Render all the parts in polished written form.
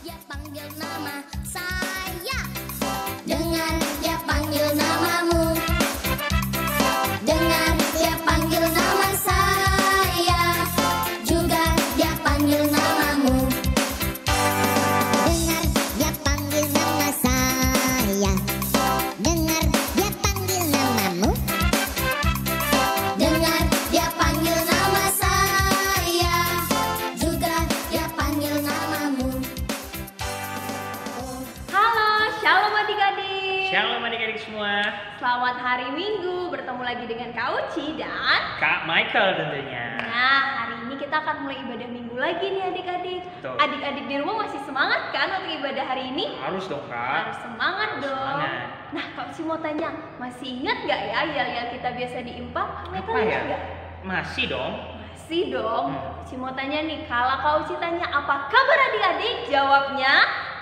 dia panggil nama saya, dengar dia panggil namamu, dengar dia panggil nama saya, juga dia panggil namamu. Dengar dia panggil nama saya, dengar dia panggil namamu, dengar dia panggil nama saya, juga dia panggil namamu. Halo, shalom adik-adik. Shalom adik-adik semua. Selamat hari Minggu, bertemu lagi dengan Kak Uci dan Kak Michael tentunya. Nah, hari ini kita akan mulai ibadah Minggu lagi nih adik-adik. Betul. Adik-adik di rumah masih semangat kan untuk ibadah hari ini? Harus dong Kak. Harus semangat dong. semangat. Nah, Kak Uci mau tanya, masih ingat gak ya yel-yel kita biasa diimpak? Apa ya? Gak? Masih dong. Masih dong. Uci mau tanya nih, kalau Kak Uci tanya apa kabar adik-adik? Jawabnya,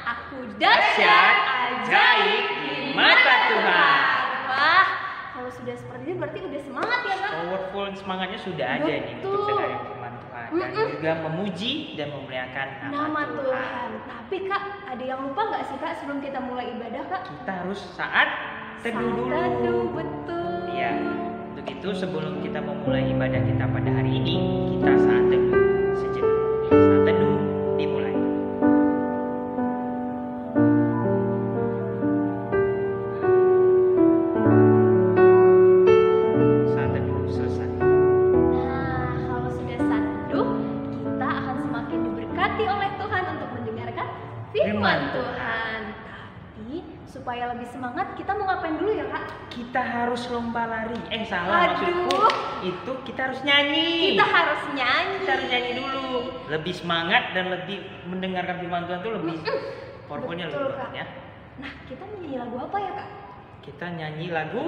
aku dahsyat ajaib di mata Tuhan. Wah, kalau sudah seperti itu berarti udah semangat ya Kak? Powerful semangatnya sudah ada nih untuk Betul. dengar firman Tuhan dan juga memuji dan memuliakan nama Tuhan. Tapi Kak, ada yang lupa nggak sih Kak sebelum kita mulai ibadah Kak? Kita harus saat teduh dulu. Saat teduh, betul. Iya. Untuk itu sebelum kita memulai ibadah kita pada hari ini, kita saat teduh sejenak. Saat teduh dimulai. Saat teduh selesai. Nah, kalau sudah saat teduh, kita akan semakin diberkati oleh Tuhan untuk mendengarkan firman Firman Tuhan. Tapi supaya lebih semangat, kita mau ngapain dulu ya Kak? Kita harus lomba lari. Salah Aduh. maksudku. Itu kita harus nyanyi. Kita harus nyanyi. Kita harus nyanyi dulu. Lebih semangat dan lebih mendengarkan firman Tuhan itu lebih powerfulnya lebih Betul, banget Kak. ya. Nah, kita mau nyanyi lagu apa ya Kak? Kita nyanyi lagu.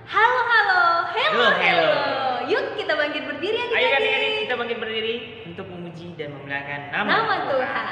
Halo, halo, hello, Hello, hello. hello. Yuk kita bangkit berdiri Ayo adik-adik. adik-adik kita bangkit berdiri untuk memuji dan memuliakan nama, Nama Tuhan.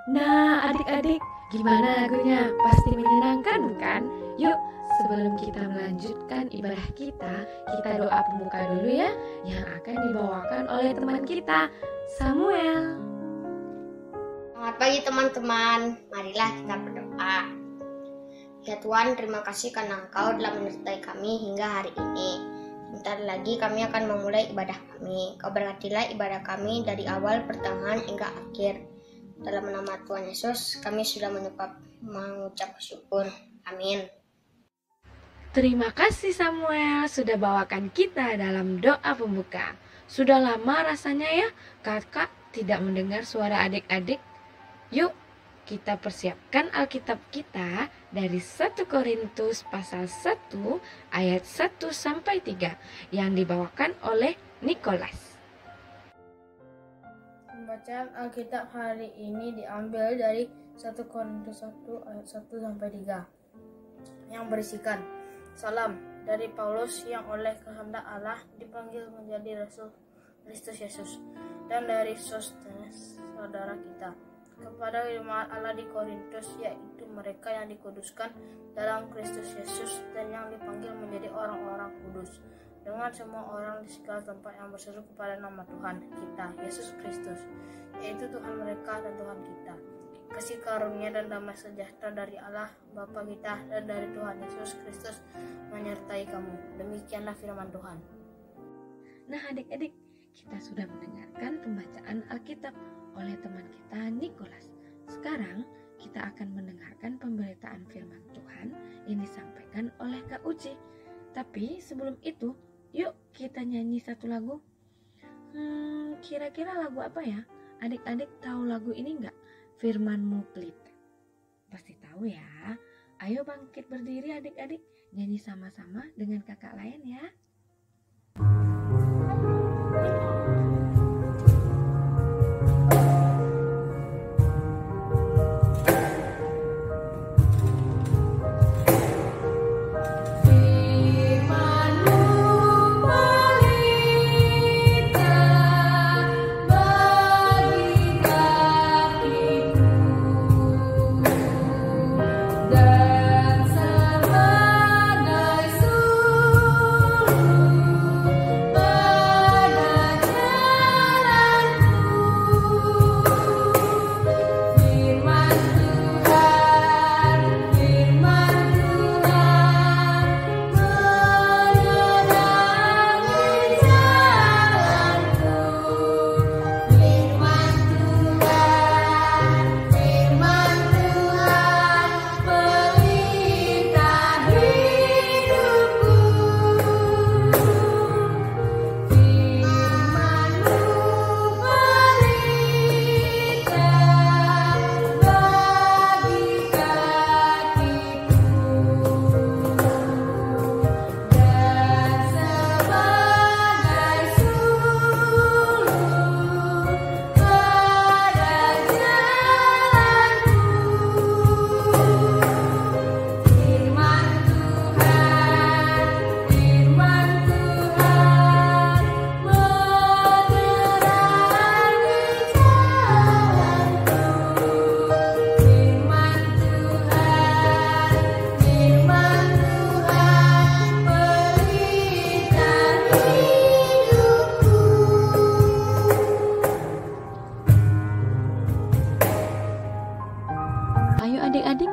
Nah, adik-adik, gimana lagunya? Pasti menyenangkan, bukan? Yuk, sebelum kita melanjutkan ibadah kita doa pembuka dulu ya, yang akan dibawakan oleh teman kita, Samuel. Selamat pagi teman-teman, marilah kita berdoa. Ya Tuhan, terima kasih karena Engkau telah menyertai kami hingga hari ini. Sebentar lagi kami akan memulai ibadah kami. Kau berkatilah ibadah kami dari awal, pertengahan, hingga akhir. Dalam nama Tuhan Yesus, kami sudah mengucap syukur. Amin. Terima kasih Samuel sudah bawakan kita dalam doa pembuka. Sudah lama rasanya ya kakak tidak mendengar suara adik-adik. Yuk kita persiapkan Alkitab kita dari 1 Korintus pasal 1 ayat 1 sampai 3 yang dibawakan oleh Nicholas. Pembacaan Alkitab hari ini diambil dari 1 Korintus 1 ayat 1 sampai 3 yang berisikan salam dari Paulus yang oleh kehendak Allah dipanggil menjadi rasul Kristus Yesus, dan dari Sostenes saudara kita, kepada jemaat Allah di Korintus, yaitu mereka yang dikuduskan dalam Kristus Yesus dan yang dipanggil menjadi orang-orang kudus. dengan semua orang di segala tempat yang berseru kepada nama Tuhan kita, Yesus Kristus, yaitu Tuhan mereka dan Tuhan kita. Kasih karunia dan damai sejahtera dari Allah Bapa kita dan dari Tuhan Yesus Kristus menyertai kamu. Demikianlah firman Tuhan. Nah adik-adik, kita sudah mendengarkan pembacaan Alkitab oleh teman kita Nikolas. Sekarang kita akan mendengarkan pemberitaan firman Tuhan yang disampaikan oleh Kak Uci. Tapi sebelum itu, yuk kita nyanyi satu lagu. Kira-kira lagu apa ya? Adik-adik tahu lagu ini enggak? Firman-Mu Pelita. Pasti tahu ya. Ayo bangkit berdiri adik-adik, nyanyi sama-sama dengan kakak lain ya. Adik-adik,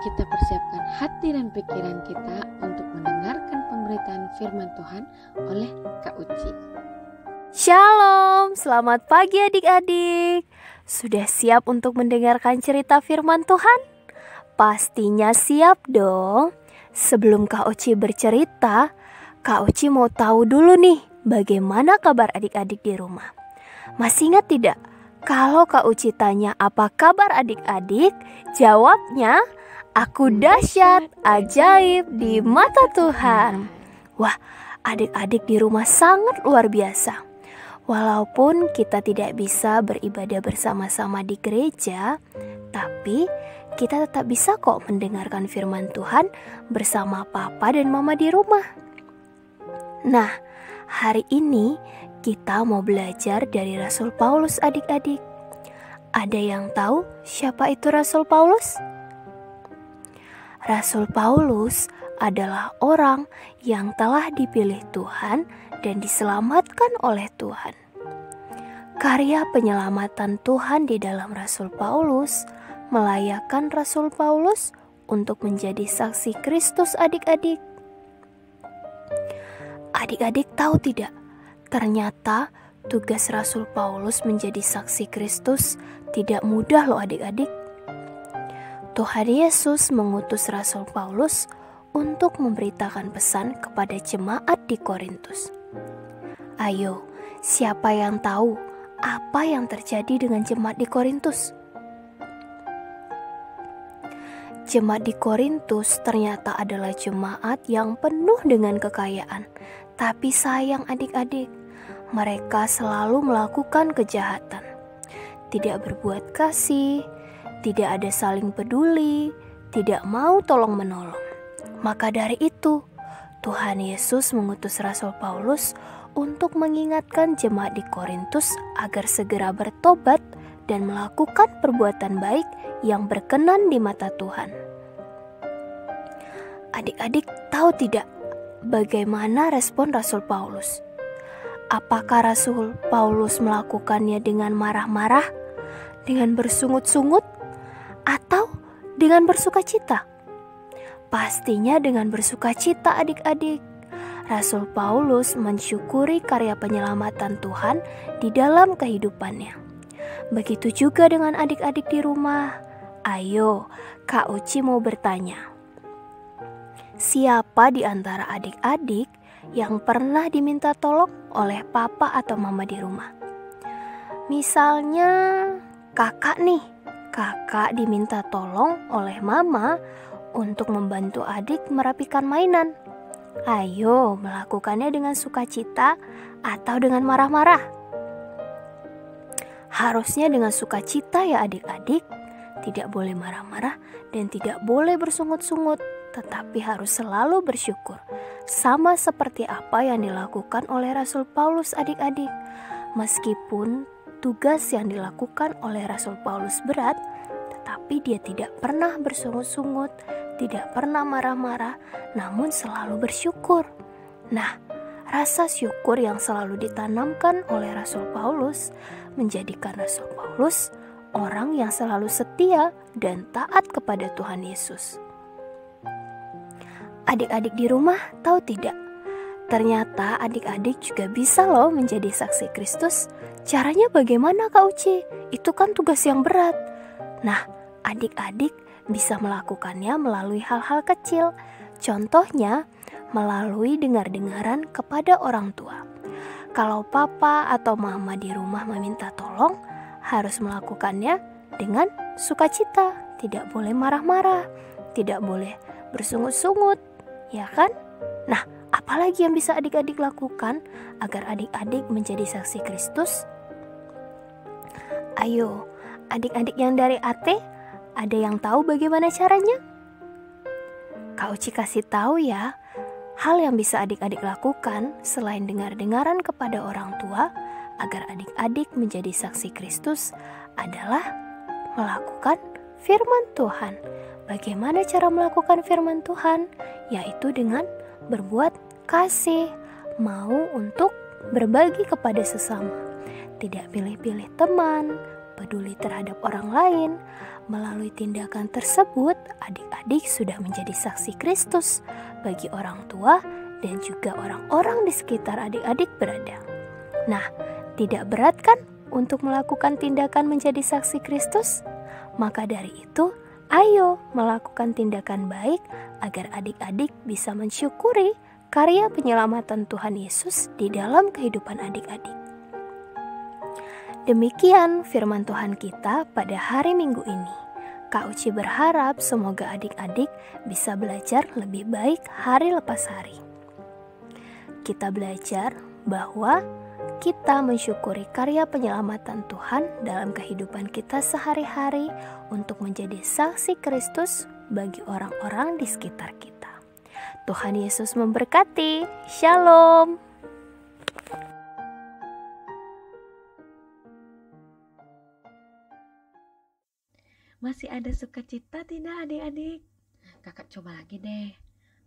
kita persiapkan hati dan pikiran kita untuk mendengarkan pemberitaan firman Tuhan oleh Kak Uci. Shalom, selamat pagi adik-adik. Sudah siap untuk mendengarkan cerita firman Tuhan? Pastinya siap dong. Sebelum Kak Uci bercerita, Kak Uci mau tahu dulu nih bagaimana kabar adik-adik di rumah. Masih ingat tidak? Kalau Kak Uci tanya apa kabar adik-adik, jawabnya, aku dahsyat, ajaib di mata Tuhan. Wah, adik-adik di rumah sangat luar biasa. Walaupun kita tidak bisa beribadah bersama-sama di gereja, tapi kita tetap bisa kok mendengarkan firman Tuhan bersama papa dan mama di rumah. Nah, hari ini kita mau belajar dari Rasul Paulus adik-adik. Ada yang tahu siapa itu Rasul Paulus? Rasul Paulus adalah orang yang telah dipilih Tuhan dan diselamatkan oleh Tuhan. Karya penyelamatan Tuhan di dalam Rasul Paulus melayakkan Rasul Paulus untuk menjadi saksi Kristus adik-adik. Adik-adik tahu tidak? Ternyata tugas Rasul Paulus menjadi saksi Kristus tidak mudah loh adik-adik. Tuhan Yesus mengutus Rasul Paulus untuk memberitakan pesan kepada jemaat di Korintus. Ayo, siapa yang tahu apa yang terjadi dengan jemaat di Korintus? Jemaat di Korintus ternyata adalah jemaat yang penuh dengan kekayaan. Tapi sayang adik-adik, mereka selalu melakukan kejahatan. Tidak berbuat kasih, tidak ada saling peduli, tidak mau tolong-menolong. Maka dari itu, Tuhan Yesus mengutus Rasul Paulus untuk mengingatkan jemaat di Korintus agar segera bertobat dan melakukan perbuatan baik yang berkenan di mata Tuhan. Adik-adik tahu tidak bagaimana respon Rasul Paulus? Apakah Rasul Paulus melakukannya dengan marah-marah, dengan bersungut-sungut, atau dengan bersukacita? Pastinya dengan bersukacita, adik-adik. Rasul Paulus mensyukuri karya penyelamatan Tuhan di dalam kehidupannya. Begitu juga dengan adik-adik di rumah. Ayo, Kak Uci mau bertanya. Siapa di antara adik-adik yang pernah diminta tolong oleh papa atau mama di rumah? Misalnya kakak nih, kakak diminta tolong oleh mama untuk membantu adik merapikan mainan. Ayo, melakukannya dengan sukacita atau dengan marah-marah? Harusnya dengan sukacita ya adik-adik. Tidak boleh marah-marah dan tidak boleh bersungut-sungut, tetapi harus selalu bersyukur. Sama seperti apa yang dilakukan oleh Rasul Paulus, adik-adik. Meskipun tugas yang dilakukan oleh Rasul Paulus berat, tetapi dia tidak pernah bersungut-sungut, tidak pernah marah-marah, namun selalu bersyukur. Nah, rasa syukur yang selalu ditanamkan oleh Rasul Paulus menjadikan Rasul Paulus orang yang selalu setia dan taat kepada Tuhan Yesus. Adik-adik di rumah tahu tidak? Ternyata adik-adik juga bisa loh menjadi saksi Kristus. Caranya bagaimana, Kak Uci? Itu kan tugas yang berat. Nah, adik-adik bisa melakukannya melalui hal-hal kecil. Contohnya, melalui dengar-dengaran kepada orang tua. Kalau papa atau mama di rumah meminta tolong, harus melakukannya dengan sukacita. Tidak boleh marah-marah, tidak boleh bersungut-sungut, ya kan? Nah, apalagi yang bisa adik-adik lakukan agar adik-adik menjadi saksi Kristus? Ayo, adik-adik yang dari AT, ada yang tahu bagaimana caranya? Kak Uci kasih tahu ya. Hal yang bisa adik-adik lakukan selain dengar-dengaran kepada orang tua agar adik-adik menjadi saksi Kristus adalah melakukan firman Tuhan. Bagaimana cara melakukan firman Tuhan? Yaitu dengan berbuat kasih, mau untuk berbagi kepada sesama, tidak pilih-pilih teman, peduli terhadap orang lain. Melalui tindakan tersebut, adik-adik sudah menjadi saksi Kristus bagi orang tua dan juga orang-orang di sekitar adik-adik berada. Nah, tidak berat kan untuk melakukan tindakan menjadi saksi Kristus? Maka dari itu, ayo melakukan tindakan baik agar adik-adik bisa mensyukuri karya penyelamatan Tuhan Yesus di dalam kehidupan adik-adik. Demikian firman Tuhan kita pada hari Minggu ini. Kak Uci berharap semoga adik-adik bisa belajar lebih baik hari lepas hari. Kita belajar bahwa kita mensyukuri karya penyelamatan Tuhan dalam kehidupan kita sehari-hari untuk menjadi saksi Kristus bagi orang-orang di sekitar kita. Tuhan Yesus memberkati. Shalom. Masih ada sukacita tidak adik-adik? Kakak coba lagi deh.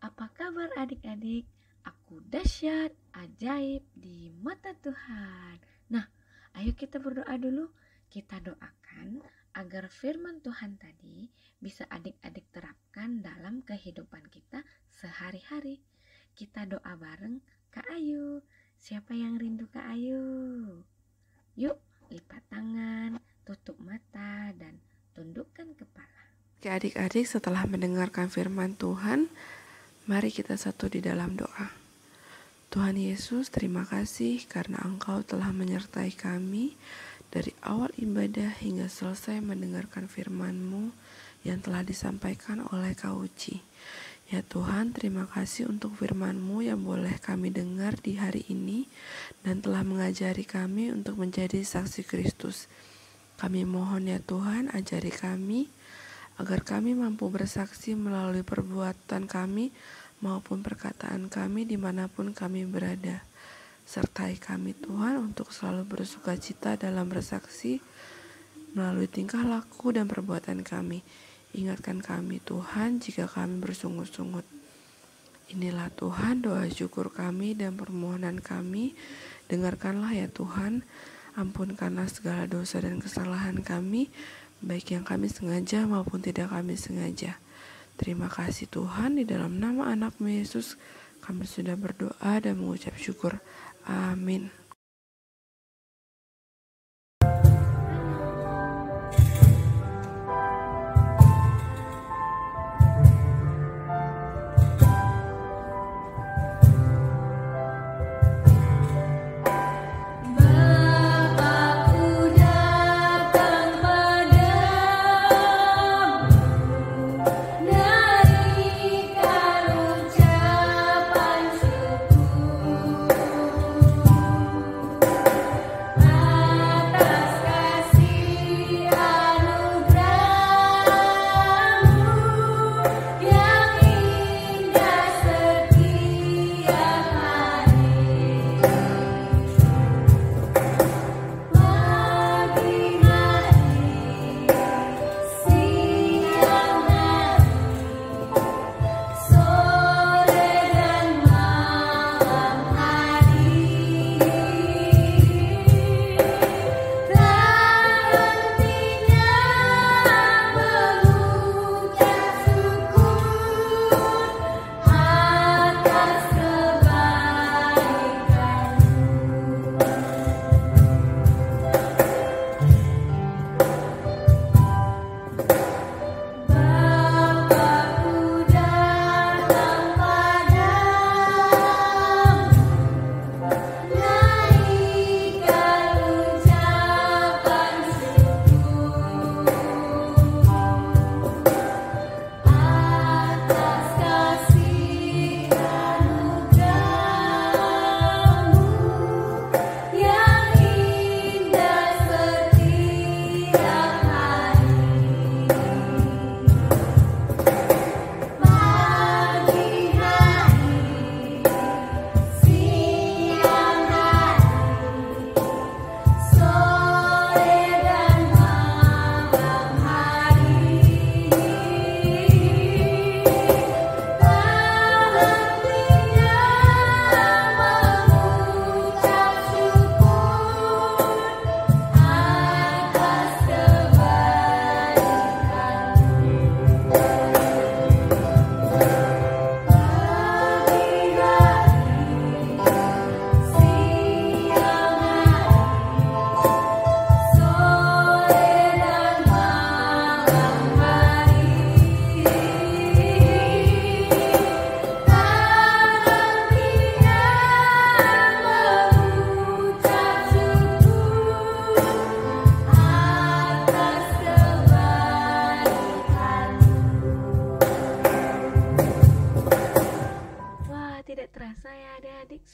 Apa kabar adik-adik? Aku dahsyat, ajaib di mata Tuhan. Nah, ayo kita berdoa dulu. Kita doakan agar firman Tuhan tadi bisa adik-adik terapkan dalam kehidupan kita sehari-hari. Kita doa bareng Kak Ayu. Siapa yang rindu Kak Ayu? Yuk, lipat tangan, tutup mata, dan tundukkan kepala. Oke adik-adik, setelah mendengarkan firman Tuhan, mari kita satu di dalam doa. Tuhan Yesus, terima kasih karena Engkau telah menyertai kami dari awal ibadah hingga selesai mendengarkan firman-Mu yang telah disampaikan oleh Kak Uci. Ya Tuhan, terima kasih untuk firman-Mu yang boleh kami dengar di hari ini dan telah mengajari kami untuk menjadi saksi Kristus. Kami mohon ya Tuhan, ajari kami agar kami mampu bersaksi melalui perbuatan kami maupun perkataan kami dimanapun kami berada. Sertai kami Tuhan untuk selalu bersukacita dalam bersaksi melalui tingkah laku dan perbuatan kami. Ingatkan kami Tuhan jika kami bersungut-sungut. Inilah Tuhan doa syukur kami dan permohonan kami. Dengarkanlah ya Tuhan, ampunkanlah segala dosa dan kesalahan kami, baik yang kami sengaja maupun tidak kami sengaja. Terima kasih Tuhan, di dalam nama anak-Mu Yesus kami sudah berdoa dan mengucap syukur. Amin.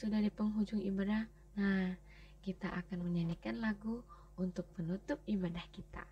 Sudah di penghujung ibadah. Nah, kita akan menyanyikan lagu untuk penutup ibadah kita.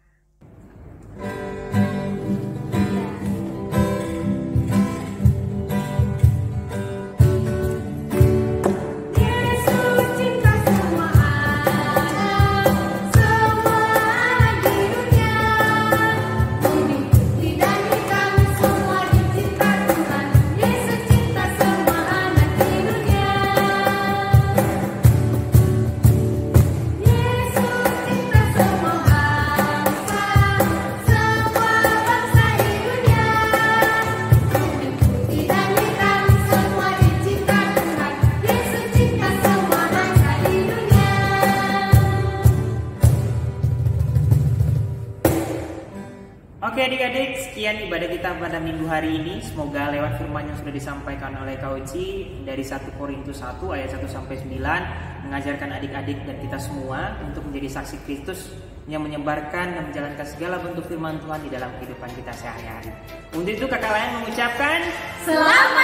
Oke adik-adik, sekian ibadah kita pada minggu hari ini. Semoga lewat firman yang sudah disampaikan oleh Kak Uci dari 1 Korintus 1 ayat 1-9 mengajarkan adik-adik dan kita semua untuk menjadi saksi Kristus yang menyebarkan dan menjalankan segala bentuk firman Tuhan di dalam kehidupan kita sehari-hari. Untuk itu kakak lain mengucapkan selamat